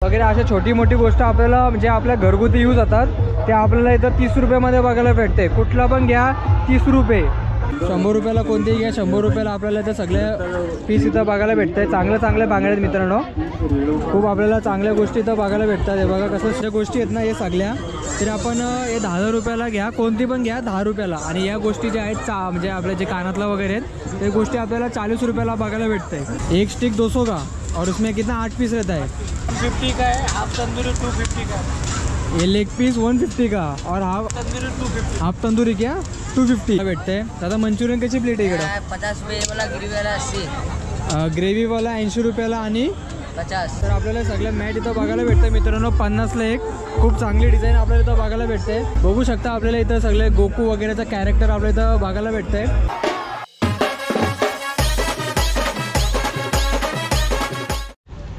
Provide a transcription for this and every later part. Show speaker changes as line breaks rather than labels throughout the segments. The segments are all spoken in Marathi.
वगैरे अशा छोटी मोठी गोष्ट आपल्याला म्हणजे आपल्या घरगुती यूज होतात ते आपल्याला इथं 30 रुपयामध्ये बघायला भेटते। कुठला पण घ्या 30 रुपये, 100 रुपयाला कोणतेही घ्या 100 रुपयाला आपल्याला इथं सगळे पीस इथं बघायला भेटते। चांगले बांगडे आहेत मित्रांनो, खूप आपल्याला चांगल्या गोष्टी इथं बघायला भेटतात। हे बघा कसं ज्या गोष्टी आहेत ना हे सगळ्या तरी आपण हे 10 रुपयाला घ्या, कोणती पण घ्या 10 रुपयाला। आणि या गोष्टी ज्या आहेत म्हणजे आपल्या जे कानातला वगैरे आहेत ते गोष्टी आपल्याला 40 रुपयाला बघायला भेटते। एक स्टिक 200 का और उसमें कितना 8 पीस रहता है?
150 का है, हाफ तंदूरी 250 का।
ये लेग पीस 150 का और हाफ
तंदूरी 250।
हाफ तंदूरी क्या 250 भेटते। दादा मंचुरियन कशी प्लेट आहे इकडे?
50 रुपये वाला, ग्रेव्ही वाला 80,
ग्रेव्हीवाला 80 रुपयाला आणि
50।
तर आपल्याला सगळं मॅट इथं बघायला भेटतं मित्रांनो, 50ला एक। खूप चांगली डिझाईन आपल्याला इथं बघायला भेटते। बघू शकता आपल्याला इथं सगळे गोकू वगैरेचा कॅरेक्टर आपल्याला इथं बघायला भेटतंय।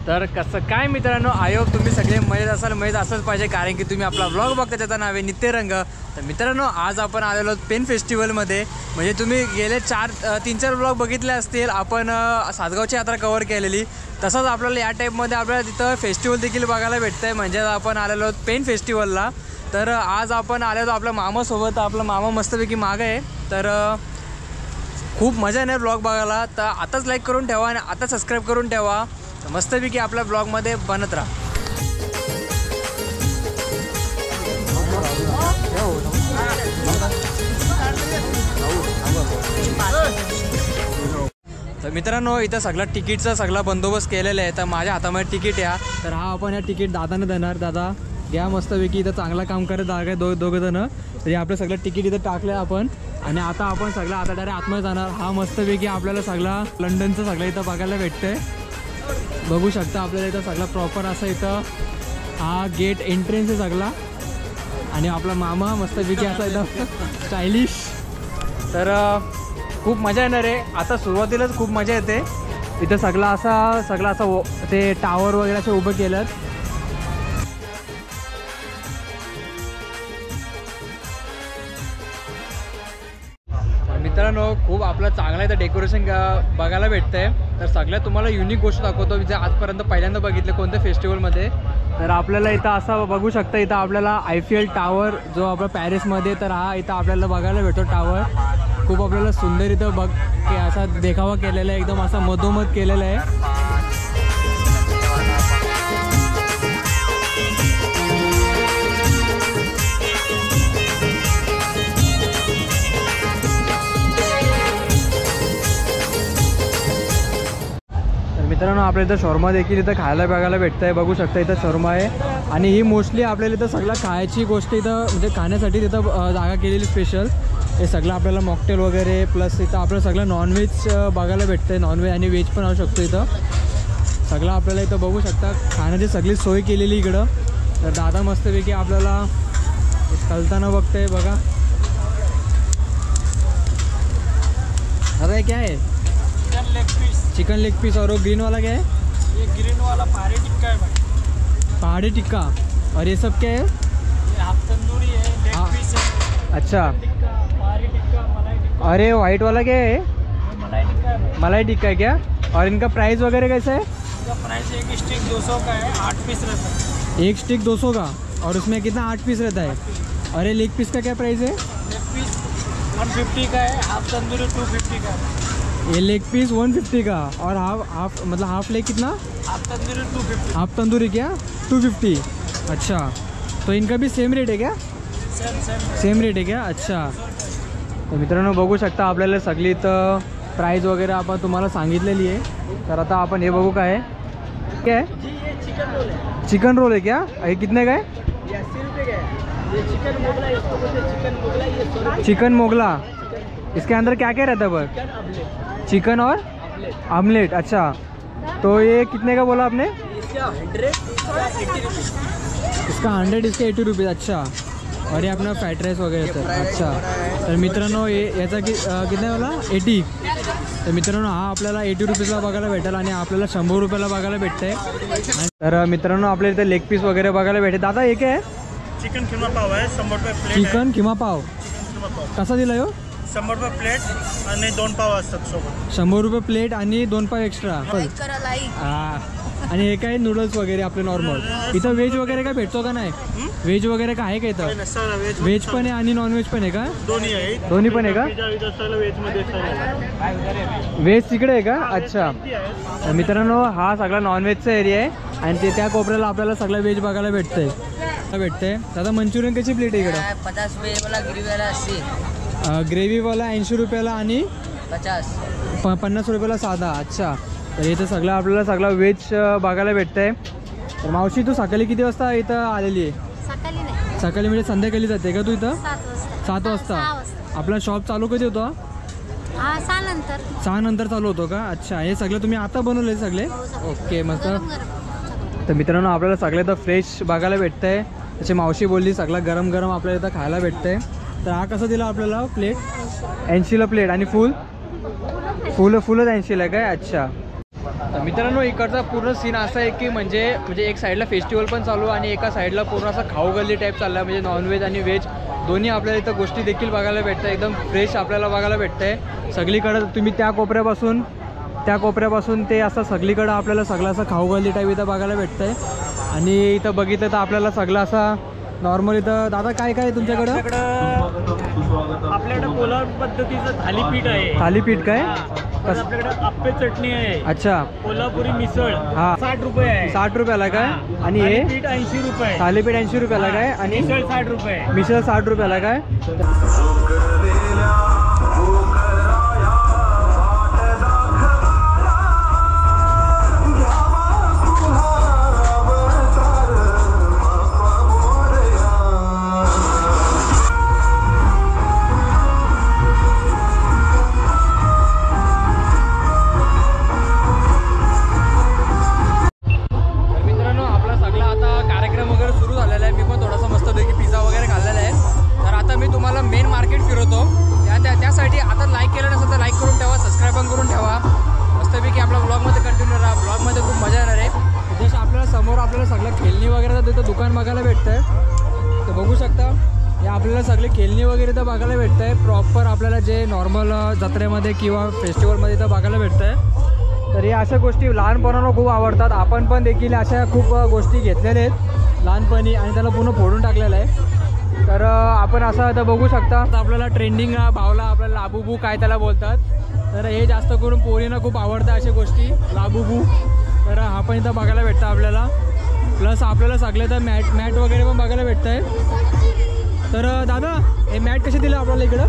तर कसं काय मित्रांनो, आयोग तुम्ही सगळे मजेत असंच पाहिजे, कारण की तुम्ही आपला व्लॉग बघता त्याचं नाव आहे नित्यरंग। तर मित्रांनो आज आपण आलेलो पेन फेस्टिवलमध्ये। म्हणजे तुम्ही गेले 3-4 व्लॉग बघितले असतील, आपण सासगावची यात्रा कव्हर केलेली, तसंच आपल्याला या टाईपमध्ये आपल्याला तिथं फेस्टिवल देखील बघायला भेटतं आहे। म्हणजे आपण आलेलो पेन फेस्टिवलला। तर आज आपण आलेलो आपल्या मामासोबत, आपला मामा मस्तपैकी मागं आहे। तर खूप मजा येणार ब्लॉग बघायला। तर आताच लाईक करून ठेवा आणि आता सबस्क्राईब करून ठेवा, मस्तपैकी आपल्या ब्लॉगमध्ये बनत राहा। तर मित्रांनो इथं सगळा तिकीटचा सगळा बंदोबस्त केलेला आहे। तर माझ्या हातामध्ये तिकीट या, तर हा आपण या तिकीट दादाने देणार। दादा घ्या मस्तपैकी, इथं चांगला काम करत आहे दोघं जण। तरी आपलं सगळं तिकीट इथं टाकलं आपण आणि आता आपण सगळं आता डायरेक्ट आतमध्ये जाणार। हा मस्तपैकी आपल्याला सगळा लंडनचं सगळं इथं बघायला भेटतंय। बघू शकता आपल्याला इथं सगळा प्रॉपर असं इथं हा गेट एंट्रन्स आहे सगळा। आणि आपला मामा मस्तपैकी असा एकदम स्टायलिश। तर खूप मजा येणार आहे। आता सुरुवातीलाच खूप मजा येते। इथं सगळं असं ते टावर वगैरे असं उभं केलं। मित्रांनो खूप आपलं चांगलं इथं डेकोरेशन बघायला भेटतंय। तर सगळ्यात तुम्हाला युनिक गोष्ट दाखवतो जे आजपर्यंत पहिल्यांदा बघितले कोणत्या फेस्टिवलमध्ये। तर आपल्याला इथं असं बघू शकता, इथं आपल्याला आयफेल टावर जो आपला पॅरिसमध्ये, तर हा इथं आपल्याला बघायला भेटतो टावर। खूप आपल्याला सुंदर इथं असा देखावा केलेला आहे, एकदम असा मधोमध केलेला आहे। मित्रांनो आपल्या इथं शॉर्मा देखील इथं खायला बघायला भेटतं आहे। बघू शकता इथं शॉर्मा आहे आणि ही मोस्टली आपल्याला इथं सगळं खायची गोष्ट इथं म्हणजे खाण्यासाठी तिथं जागा केलेली स्पेशल। हे सगळं आपल्याला मॉकटेल वगैरे प्लस इथं आपल्याला सगळं नॉनव्हेज बघायला भेटतं आहे। नॉनव्हेज आणि व्हेज पण असू शकतो इथं सगळं आपल्याला इथं बघू शकता। खाण्याची सगळी सोय केलेली इकडं। तर दादा मस्तपैकी आपल्याला कलताना बघतंय बघा। दादा क्या है? Chicken leg piece. और वो ग्रीन वाला क्या है?
ये ग्रीन वाला पहाड़ी टिक्का है भाई।
पहाड़ी टिक्का। और ये सब क्या है?
ये हाफ तंदूरी है, लेग पीस है।
अच्छा,
पहाड़ी टिक्का, मलाई टिक्का।
और ये वाइट वाला क्या है?
मलाई टिक्का है भाई।
मलाई टिक्का है क्या? और इनका प्राइस वगैरह कैसा है?
इसका प्राइस एक स्टिक 200 का है, 8 पीस रहता है।
एक स्टिक 200 का और उसमें कितना 8 पीस रहता है। और ये लेग पीस का क्या प्राइस है?
लेग पीस 150 का है, हाफ तंदूरी 250 का है।
ये लेग पीस 150 का और हाफ मतलब हाफ लेग कितना?
हाफ तंदूरी 250।
हाफ तंदूरी क्या 250? अच्छा, तो इनका भी सेम रेट है क्या? सेम रेट है क्या? अच्छा। तर मित्रांनो बघू शकता आपल्याला सगळी इथं प्राइस वगैरे आपण तुम्हाला सांगितलेली आहे। तर आता आपण हे बघू काय आहे क्या है?
चिकन रोल है।
चिकन रोल है क्या? ये कितने का है?
ये 80 रुपये का है। ये चिकन मोगला, इसको बोलते हैं चिकन मोगला। ये 100 रुपये।
चिकन मोगला। इसके अंदर क्या क्या रहता है बस?
Chicken omelette.
चिकन और आमलेट। अच्छा, तो ये कितने का बोला आपने?
इसका 100, इसका 80 रुपीज़।
इसका 100, इसका 80 रुपीज़। अच्छा, और ये अपना फ्राइड राईस वगैरे तर अच्छा। तर मित्रांनो याचा कितना वाला 80। तर मित्रांनो हा आपल्याला 80 रुपीजला बघायला भेटेल आणि आपल्याला 100 रुपयाला बघायला भेटते। तर मित्रांनो आपल्या इथे लेग पीस वगैरे बघायला भेटेल। दादा एक आहे
चिकन किमा पाव आहे, 100 रुपये प्लेट।
चिकन किमा पाव कसा दिला हो?
100 रुपये प्लेट आणि 2 पाव असतात सोबत।
100 रुपये प्लेट आणि 2 पाव एक्स्ट्रा।
करा लाईक।
आणि हे काय नूडल्स वगैरे आपले नॉर्मल. इथं व्हेज वगैरे काय भेटतो का नाही? व्हेज वगैरे काय आहे का इथं? व्हेज पण आहे आणि नॉन व्हेज पण आहे का? दोन्ही पण आहे का? व्हेज तिकडे आहे का? अच्छा. तर मित्रांनो हा सगळा नॉनव्हेजचा एरिया आहे आणि ते त्या कोपऱ्याला आपल्याला सगळं व्हेज बघायला भेटतंय. दादा मंचुरियन कशी प्लेट आहे इकडं?
50 रुपये वाला ग्रेवी वाला 80.
ग्रेव्हीवाला 80 रुपयाला आणि 50 रुपयाला साधा. अच्छा. तर इथं सगळं आपल्याला सगळं व्हेज बघायला भेटतंय. तर मावशी तू सकाळी किती वाजता इथं आलेली आहे?
सकाळी नाही,
सकाळी म्हणजे संध्याकाळी जाते का तू इथं? 7 वाजता.
6 वाजता.
आपला शॉप चालू कधी होतो?
6 नंतर.
6 नंतर चालू होतो का? अच्छा. हे सगळं तुम्ही आता बनवले सगळे? ओके मस्त.
गरम गरम.
तर मित्रांनो आपल्याला सगळं इथं फ्रेश बघायला भेटतंय. त्याची मावशी बोलली सगळं गरम गरम आपल्याला इथं खायला भेटतंय. तर हा कसं दिला आपल्याला प्लेट? 80ला प्लेट आणि फुलच 80ला काय? अच्छा. तर मित्रांनो इकडचा पूर्ण सीन असा आहे की म्हणजे एक साईडला फेस्टिवल पण चालू आणि एका साईडला पूर्ण असं खाऊ गल्ली टाईप चालला. म्हणजे नॉनव्हेज आणि व्हेज दोन्ही आपल्याला इथं गोष्टी देखील बघायला भेटतं. एकदम फ्रेश आपल्याला बघायला भेटतंय सगळीकडं. तुम्ही त्या कोपऱ्यापासून ते असं सगळीकडं आपल्याला सगळं असं खाऊ गल्ली टाईप इथं बघायला भेटतंय. आणि इथं बघितलं तर आपल्याला सगळं असं नॉर्मल. इथं दादा काय काय आहे तुमच्याकडं?
आपल्याकडे कोल्हापूर पद्धतीचं थालीपीठ आहे.
थालीपीठ काय?
कसं? आपल्याकडे आप्पे चटणी आहे.
अच्छा.
कोल्हापुरी मिसळ
हा
60 रुपये आहे.
60 रुपयाला काय? आणि हे
थालीपीठ 80 रुपये.
थालीपीठ 80 रुपयाला काय? आणि
मिसळ 60 रुपये.
मिसळ 60 रुपयाला काय? त्यासाठी आता लाईक केलं नसेल तर लाईक करून ठेवा, सबस्क्राईब पण करून ठेवा. मस्तपैकी आपल्या ब्लॉगमध्ये कंटिन्यू राहा. ब्लॉगमध्ये खूप मजा येणार आहे. जसं आपल्याला समोर आपल्याला सगळं खेळणी वगैरे तिथं दुकान बघायला भेटतं आहे. तर बघू शकता हे आपल्याला सगळे खेळणी वगैरे तर बघायला भेटतं आहे. प्रॉपर आपल्याला जे नॉर्मल जत्रेमध्ये किंवा फेस्टिवलमध्ये तर बघायला भेटतं आहे. तर या अशा गोष्टी लहानपणाला खूप आवडतात. आपण पण देखील अशा खूप गोष्टी घेतलेल्या आहेत लहानपणी आणि त्याला पूर्ण फोडून टाकलेलं आहे. तर आपण असं आता बघू शकता आपल्याला ट्रेंडिंग भावला आपल्याला लाबूबू काय त्याला बोलतात. तर हे जास्त करून पोरींना खूप आवडतं अशा गोष्टी लाबूबू. तर हा पण इथं बघायला भेटतं आपल्याला. प्लस आपल्याला सगळे तर मॅट वगैरे पण बघायला भेटतं आहे. तर दादा हे मॅट कसे दिलं आपल्याला इकडं?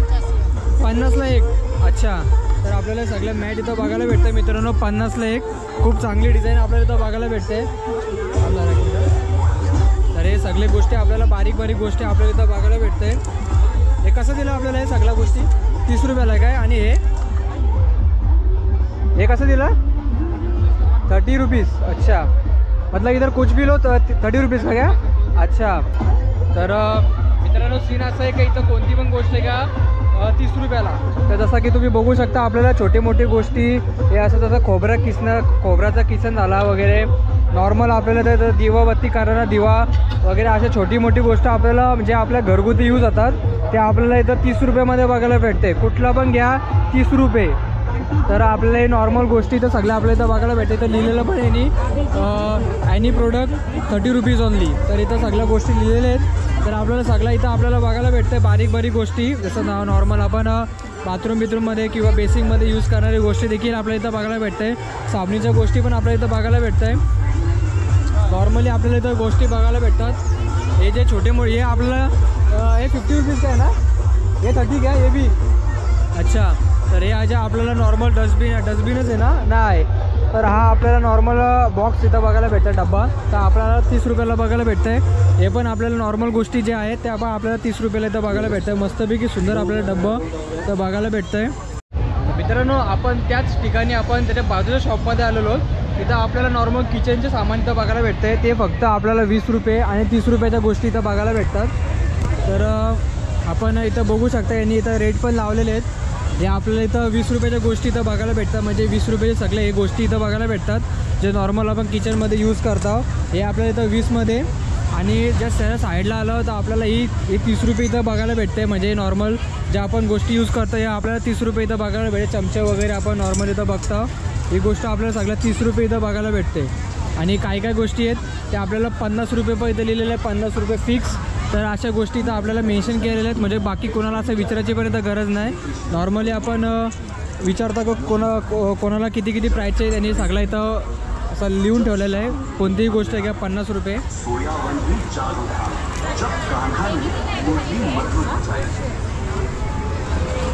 50ला एक. अच्छा. तर आपल्याला सगळं मॅट इथं बघायला भेटतं मित्रांनो 50ला एक. खूप चांगली डिझाईन आपल्याला इथं बघायला भेटते. तर हे सगळे गोष्टी आपल्याला बारीक गोष्टी आपल्याला इथं बघायला भेटते. हे कसं दिलं आपल्याला हे सगळ्या गोष्टी? 30 रुपयाला काय? आणि हे कसं दिलं? 30 रुपीज. अच्छा. मतलब इधर कुछ भी लो 30 रुपीज का क्या? अच्छा. तर मित्रांनो सीन असं आहे का इथं कोणती पण गोष्ट आहे का 30 रुपयाला. तर जसं की तुम्ही बघू शकता आपल्याला छोटे मोठे गोष्टी हे असं जसं खोबऱ्याचा किसन झाला वगैरे नॉर्मल आपल्याला तर दिवाबत्ती करणारा दिवा वगैरे अशा छोटी मोठी गोष्ट आपल्याला म्हणजे आपल्या घरगुती यूज होतात ते आपल्याला इथं 30 रुपयामध्ये बघायला भेटते. कुठला पण घ्या 30 रुपये. तर आपल्याला हे नॉर्मल गोष्टी तर सगळ्या आपल्याला इथं बघायला भेटते. तर लिहिलेलं पण ॲनी प्रोडक्ट 30 रुपीज ओनली. तर इथं सगळ्या गोष्टी लिहिलेल्या आहेत. तर आपल्याला सगळं इथं आपल्याला बघायला भेटतं बारीक गोष्टी. जसं नॉर्मल आपण बाथरूममध्ये किंवा बेसिंगमध्ये यूज करणारी गोष्टी देखील आपल्याला इथं बघायला भेटतं आहे. साबणीच्या गोष्टी पण आपल्याला इथं बघायला भेटतं आहे. नॉर्मली आपल्याला इथं गोष्टी बघायला भेटतात. हे जे छोटे मोठे हे आपल्याला हे 50 रुपीज काय ना? हे 30 काय? हे बी. अच्छा. तर हे आज आपल्याला नॉर्मल डस्टबिनच आहे ना? नाही. तर हा आपल्याला नॉर्मल बॉक्स इथं बघायला भेटतं डब्बा. तर आपल्याला 30 रुपयाला बघायला भेटतं आहे. हे पण आपल्याला नॉर्मल गोष्टी जे आहेत त्या पण आपल्याला 30 रुपयाला इथं बघायला भेटतं आहे. मस्तपैकी सुंदर आपल्याला डब्बा इथं बघायला भेटतं आहे. मित्रांनो आपण त्याच ठिकाणी आपण त्याच्या बाजूच्या शॉपमध्ये आलेलो. इथं आपल्याला नॉर्मल किचनचे सामान इथं बघायला भेटतं आहे. ते फक्त आपल्याला 20 रुपये आणि 30 रुपयाच्या गोष्टी इथं बघायला भेटतात. तर आपण इथं बघू शकता यांनी इथं रेट पण लावलेले आहेत. हे आपल्याला इथं 20 रुपयाच्या गोष्टी इथं बघायला भेटतात. म्हणजे 20 रुपयाचे सगळे हे गोष्टी इथं बघायला भेटतात जे नॉर्मल आपण किचनमध्ये यूज करतो. हे आपल्याला इथं 20मध्ये. आणि ज्या साईडला आलं तर आपल्याला ही 30 रुपये इथं बघायला भेटते. म्हणजे नॉर्मल ज्या आपण गोष्टी यूज करतो हे आपल्याला 30 रुपये इथं बघायला भेटते. चमचे वगैरे आपण नॉर्मल इथं बघतो ही गोष्ट आपल्याला सगळ्या 30 रुपये इथं बघायला भेटते. आणि काय काय गोष्टी आहेत त्या आपल्याला 50 रुपये पण इथं लिहिलेलं आहे, 50 रुपये फिक्स. तर अशा गोष्टी इथं आपल्याला मेन्शन केलेल्या आहेत, म्हणजे बाकी कोणाला असं विचारायची पण इथं गरज नाही. नॉर्मली आपण विचारता का कोणाला किती किती प्राईसचे आहे त्यांनी सगळं इथं असं लिहून ठेवलेलं आहे. कोणतीही गोष्ट आहे का 50 रुपये.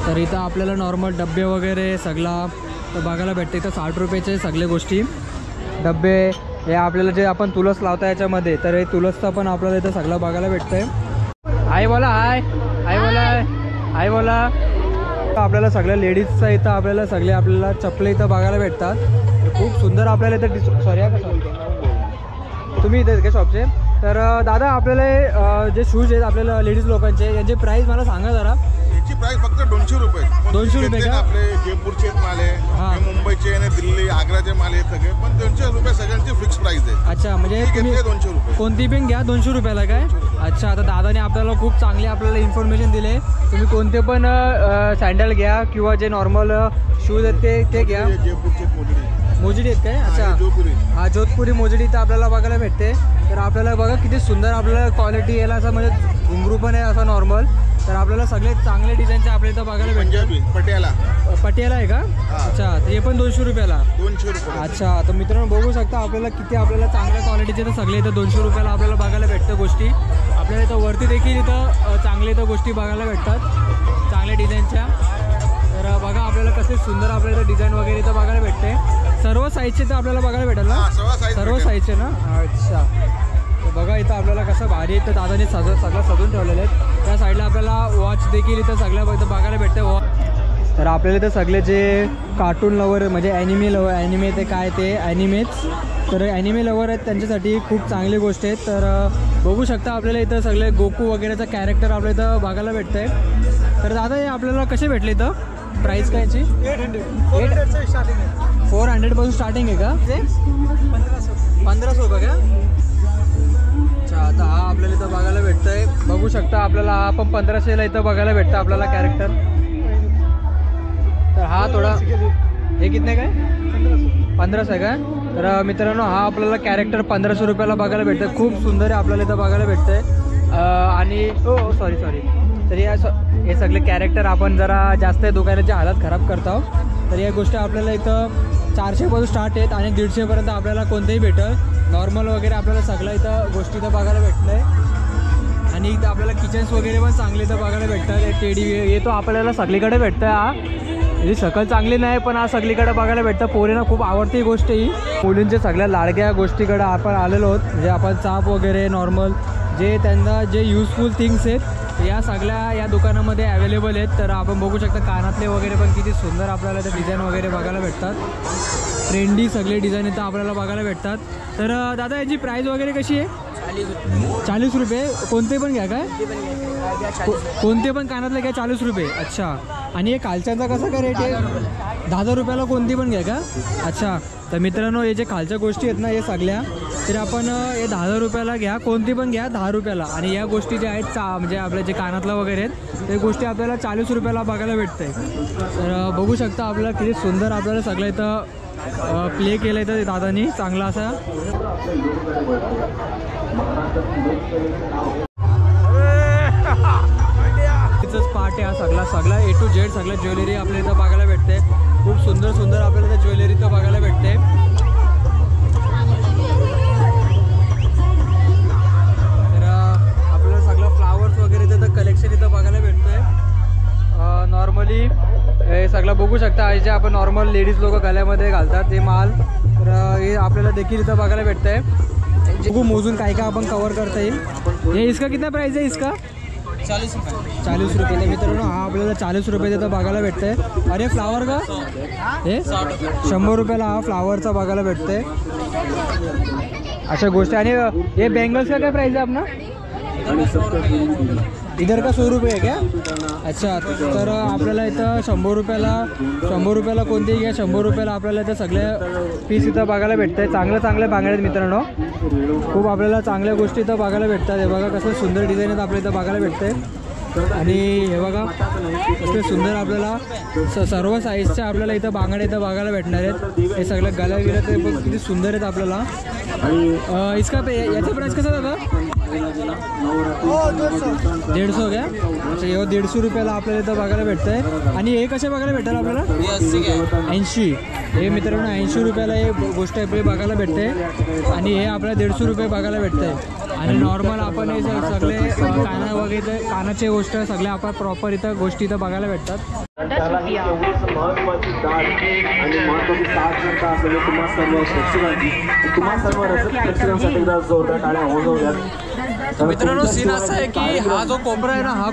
तर इथं आपल्याला नॉर्मल डबे वगैरे सगळा तर बघायला भेटते. इथं 60 रुपयाचे सगळे गोष्टी डबे हे आपल्याला जे आपण तुळस लावता याच्यामध्ये, तर हे तुळसचा पण आपल्याला इथं सगळं बघायला भेटतंय. हाय बोला, हाय हाय बोला, हाय बोला. आपल्याला सगळ्या लेडीजचा इथं आपल्याला चपले इथं बघायला भेटतात. खूप सुंदर आपल्याला इथं सॉरी आहे का तुम्ही इथे का शॉपचे. तर दादा आपल्याला जे शूज आहेत आपल्याला लेडीज लोकांचे यांची प्राईस मला सांगा जरा.
याची प्राइस फक्त 200 रुपये.
200 रुपये का?
आपले जयपूरचे माल आहे, मुंबईचे आणि दिल्ली आग्राचे माल आहेत सगळे, पण 200 रुपये सगळ्यांची फिक्स प्राइस आहे.
अच्छा, म्हणजे तुम्ही
200 रुपये
कोणती पण घ्या 200 रुपयाला काय. अच्छा, आता दादाने आपल्याला खूप चांगली आपल्याला इन्फॉर्मेशन दिले. तुम्ही कोणते पण सँडल घ्या किंवा जे नॉर्मल शूज आहेत ते घ्या.
जयपूरचे
मोजडी आहेत काय. अच्छा, हा जोधपुरी मोजडी इथं आपल्याला बघायला भेटते. तर आपल्याला बघा किती सुंदर आपल्याला क्वालिटी यायला असं म्हणजे घुंगरू पण आहे असं नॉर्मल. तर आपल्याला सगळे चांगले डिझाईनचे आपल्या इथं बघायला भेटते. पटियाला आहे का. अच्छा, तर हे पण 200 रुपयाला.
200 रुपये.
अच्छा, तर मित्रांनो बघू शकता आपल्याला किती आपल्याला चांगल्या क्वालिटीचे तर सगळे इथं 200 रुपयाला आपल्याला बघायला भेटतं गोष्टी. आपल्याला इथं वरती देखील इथं चांगले इथं गोष्टी बघायला भेटतात चांगल्या डिझाईनच्या. तर बघा आपल्याला कसे सुंदर आपल्याला डिझाईन वगैरे इथं बघायला भेटते. सर्व साईजचे तर आपल्याला बघायला भेटेल ना. सर्व साईजचे ना. अच्छा, तर बघा इथं आपल्याला कसं भारी इथं दादाने सगळं सजून ठेवलेले आहेत. त्या साईडला आपल्याला वॉच देखील इथं सगळं इथं बघायला भेटते. तर आपल्याला इथं सगळे जे कार्टून लवर म्हणजे ॲनिमे ते काय ते ॲनिमेच, तर ॲनिमे लवर आहेत त्यांच्यासाठी खूप चांगली गोष्ट आहेत. तर बघू शकता आपल्याला इथं सगळे गोकू वगैरेचा कॅरेक्टर आपल्या इथं बघायला भेटतं आहे. तर दादा हे आपल्याला कसे भेटले इथं प्राईस काय याची. 400 पासून स्टार्टिंग आहे का. ते 1500 रुपये का. अच्छा, आता हा आपल्याला इथं बघायला भेटतंय. बघू शकता आपल्याला हा पण 1500ला इथं बघायला भेटतं आपल्याला कॅरेक्टर. तर हा थोडा हे कितने काय 1500 आहे का. तर मित्रांनो हा आपल्याला कॅरेक्टर 1500 रुपयाला बघायला भेटतं. खूप सुंदर आहे आपल्याला इथं बघायला भेटतंय. आणि सॉरी तर हे सगळे कॅरेक्टर आपण जरा जास्त दुकानाची हालत खराब करतो. तर या गोष्टी आपल्याला इथं 400 पासून स्टार्ट आहेत आणि 150पर्यंत आपल्याला कोणतेही भेटेल. नॉर्मल वगैरे आपल्याला सगळं इथं गोष्टी इथं बघायला भेटलं आहे. आणि इथं आपल्याला किचन्स वगैरे पण चांगले इथं बघायला भेटतात. टेडी हे तो आपल्याला सगळीकडे भेटतं. हा ही शकल चांगली नाही पण हा सगळीकडे बघायला भेटतं. पोरींना खूप आवडती गोष्ट ही. मुलींच्या सगळ्या लाडक्या गोष्टीकडे आपण आलेलो आहोत. म्हणजे आपण चाप वगैरे नॉर्मल जे त्यांना जे युजफुल थिंग्स आहेत या सगळ्या या दुकानामध्ये अवेलेबल आहेत. तर आपण बघू शकता कानातले वगैरे पण किती सुंदर आपल्याला ते डिझाईन वगैरे बघायला भेटतात. ट्रेंडी सगळे डिझाईन इथं आपल्याला बघायला भेटतात. तर दादा याची प्राईस वगैरे कशी आहे. 40 रुपये. कोणते पण घ्या काय. कोणते पण कानातले घ्या 40 रुपये. अच्छा, आणि हे खालच्यांचा कसा काय रेट आहे. 10,000 रुपयाला कोणती पण घ्या का. अच्छा, तर मित्रांनो हे जे खालच्या गोष्टी आहेत ना हे सगळ्या तर आपण हे 10,000 रुपयाला घ्या. कोणती पण घ्या 10 रुपयाला. आणि या गोष्टी ज्या आहेत म्हणजे आपल्या जे कानातलं वगैरे आहेत ते गोष्टी आपल्याला 40 रुपयाला बघायला भेटते. तर बघू शकता आपल्याला किती सुंदर आपल्याला सगळं इथं प्ले केलं इथं दादानी चांगला असा. पार्ट आहे हा सगळा A to Z सगळं ज्वेलरी आपल्याला इथं बघायला भेटते. खूप सुंदर आपल्याला इथं ज्वेलरी इथं बघायला भेटते. तर आपल्याला सगळं फ्लावर्स वगैरे इथं कलेक्शन इथं बघायला भेटतंय. नॉर्मली हे सगळं बघू शकता जे आपण नॉर्मल लेडीज लोक गळ्यामध्ये घालतात ते माल. तर हे आपल्याला देखील इथं बघायला भेटतंय. बघू मोजून काय काय आपण कवर करता येईल. हे इसका कितना प्राइस आहे. इसका 40 रुपये. तर मित्रांनो हा आपल्याला 40 रुपये तिथं बघायला भेटतंय. अरे फ्लावर का हे 100 रुपयाला हा फ्लावरचा बघायला भेटतंय अशा गोष्टी. आणि हे बँगल्स का काय प्राइस आहे आपला. इधर का 100 रुपये आहे क्या. अच्छा, तर आपल्याला इथं 100 रुपयाला कोणतेही घ्या. 100 रुपयाला आपल्याला इथं सगळे पीस इथं बघायला भेटतंय. चांगले बांगडे आहेत मित्रांनो. खूप आपल्याला चांगल्या गोष्टी इथं बघायला भेटतात. हे बघा कसं सुंदर डिझाईन आहेत आपल्या इथं बघायला भेटते. आणि हे बघा इथे सुंदर आपल्याला सर्व साईजच्या आपल्याला इथं बांगड्या इथं बघायला भेटणार आहेत. हे सगळं गला गेलं ते बघ किती सुंदर आहेत आपल्याला. इसका याचा प्राइस कसा दादा? 150 घ्या. अच्छा हे 150 रुपयाला आपल्याला इथं बघायला भेटतंय. आणि हे कसे बघायला भेटेल आपल्याला? 80. हे मित्रांनो 80 रुपयाला हे गोष्ट आपली बघायला भेटते. आणि हे आपल्याला 150 रुपये बघायला भेटतंय. आणि नॉर्मल आपण हे सगळे काना वगैरे कानाचे गोष्ट सगळे आपण प्रॉपर इथं गोष्टी इथं बघायला भेटतात.
महत्वाची दाढ आणि महत्वाची साथ जनता असलेले तुम्हा सर्व प्रेक्षकांची तुम्हा सर्व प्रेक्षकांसाठी एकदा जोरदार टाळ्या होऊन.
मित्रांनो सीन असा आहे की हा जो कोपरा आहे ना हा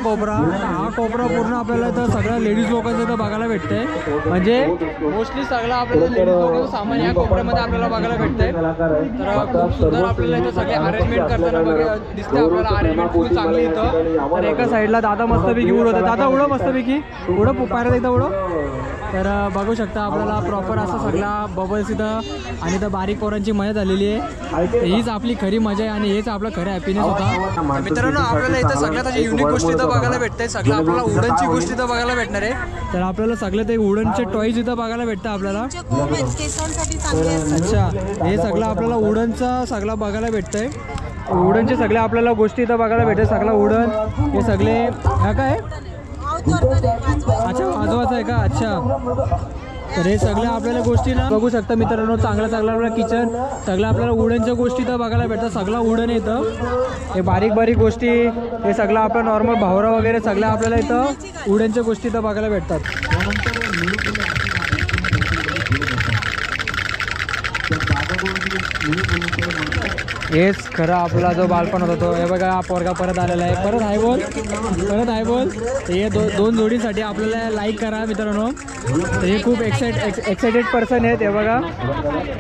कोपरा पूर्ण आपल्याला इथं सगळ्या लेडीज लोकांचं इथं बघायला भेटतंय. म्हणजे मोस्टली सगळं आपल्याला लेडीज लोकांचं सामान या कोपऱ्यामध्ये आपल्याला बघायला भेटतंय. तर खूप सुंदर आपल्याला इथं सगळे अरेंजमेंट करताना दिसते आपल्याला. अरेंजमेंट खूप चांगली इथं. तर एका साईडला दादा मस्तपैकी उडवतात. दादा उडव मस्तपैकी उडव पायऱ्यात इथं उडव. तर बघू शकता आपल्याला प्रॉपर असा सगळा बबल्स इथं आणि इथं बारीक पोरांची मजा झालेली आहे. हीच आपली खरी मजा आहे आणि हेच आपलं खरं हॅपीनेस होता. मित्रांनो आपल्याला इथं सगळ्यात अशी युनिक गोष्टी इथं बघायला भेटते. सगळं आपल्याला वुडनची गोष्टी इथं बघायला भेटणार आहे. तर आपल्याला सगळे ते वुडनचे टॉईज इथं बघायला भेटतं आपल्याला. अच्छा हे सगळं आपल्याला वुडनचा सगळं बघायला भेटतंय. वुडनचे सगळे आपल्याला गोष्टी इथं बघायला भेटते. सगळं वुडन हे सगळे ह्या काय अच्छा वाजवायचं आहे का? अच्छा तर हे सगळ्या आपल्याला गोष्टी ना बघू शकता मित्रांनो. चांगलं आपल्याला किचन सगळं आपल्याला वुडनच्या गोष्टी तर बघायला भेटतात. सगळं वुडन येतं. हे बारीक गोष्टी हे सगळं आपलं नॉर्मल भावरा वगैरे सगळं आपल्याला इथं वुडनच्या गोष्टी तर बघायला भेटतात. हेच खरं आपला जो बालपण होता तो. हे बघा पोरगा परत आलेला आहे. परत हाय बोल. हे दोन जोडीसाठी आपल्याला लाईक करा मित्रांनो. तर हे खूप एक्सायटेड पर्सन आहेत. हे बघा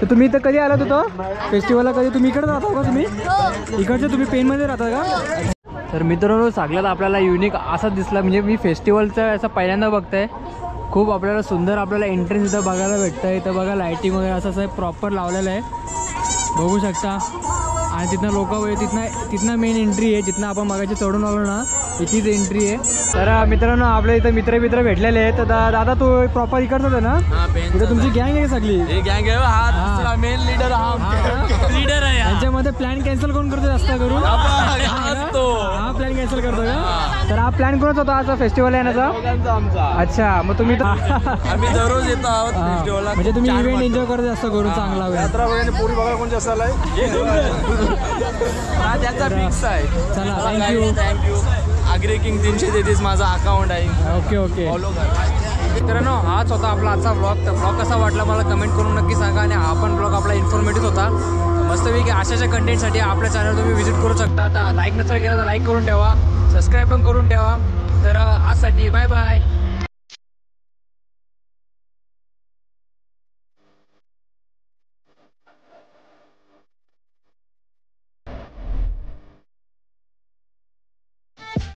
तर तुम्ही इथं कधी आलात होतं फेस्टिवलला? कधी तुम्ही इकडे राहता का? तुम्ही इकडचे तुम्ही पेनमध्ये राहता का? तर मित्रांनो सगळ्यात आपल्याला युनिक असं दिसलं म्हणजे मी फेस्टिवलचं असं पहिल्यांदा बघतंय. खूप आपल्याला सुंदर आपल्याला एंट्रन्स इथं बघायला भेटतं. इथं बघा लाईटिंग वगैरे असं प्रॉपर लावलेलं आहे बघू शकता. आणि तिथनं लोक तिथनं मेन एंट्री आहे. जिथनं आपण मगाशी चढून आलो ना इथीच एंट्री आहे. तर मित्रांनो आपल्या इथं मित्र भेटलेले आहेत. तर दादा तू प्रॉपर इकडचाच आहे ना? इथं तुमची गँग आहे सगळी?
गँग आहे. मेन लीडर आहे.
यांच्यामध्ये प्लॅन कॅन्सल कोण करतो जास्त करून? हा प्लॅन कॅन्सल करतो का? तर हा प्लॅन कोणाच होता आज फेस्टिवल येण्याचा? अच्छा मग तुम्ही
आम्ही दररोज येतो आहोत फेस्टिवलला.
म्हणजे तुम्ही इव्हेंट एन्जॉय करत जास्त करून चांगला
यात्रा वगैरे पोरी बघायला कोण जास्त आलाय?
त्याचा फिक्स आहे.
चला
थँक्यू. आग्रे किंग 333 माझा अकाउंट आहे.
ओके
फॉलो करा.
मित्रांनो हाच होता आपला आजचा ब्लॉग. तर ब्लॉग कसा वाटला मला कमेंट करून नक्की सांगा. आणि हा पण ब्लॉग आपला इन्फॉर्मेटिव्ह होता. मस्तपैकी अशाच्या कंटेंटसाठी आपल्या चॅनल तुम्ही व्हिजिट करू शकता. आता लाईक नसेल केला तर लाईक करून ठेवा. सबस्क्राईब पण करून ठेवा. तर आजसाठी बाय.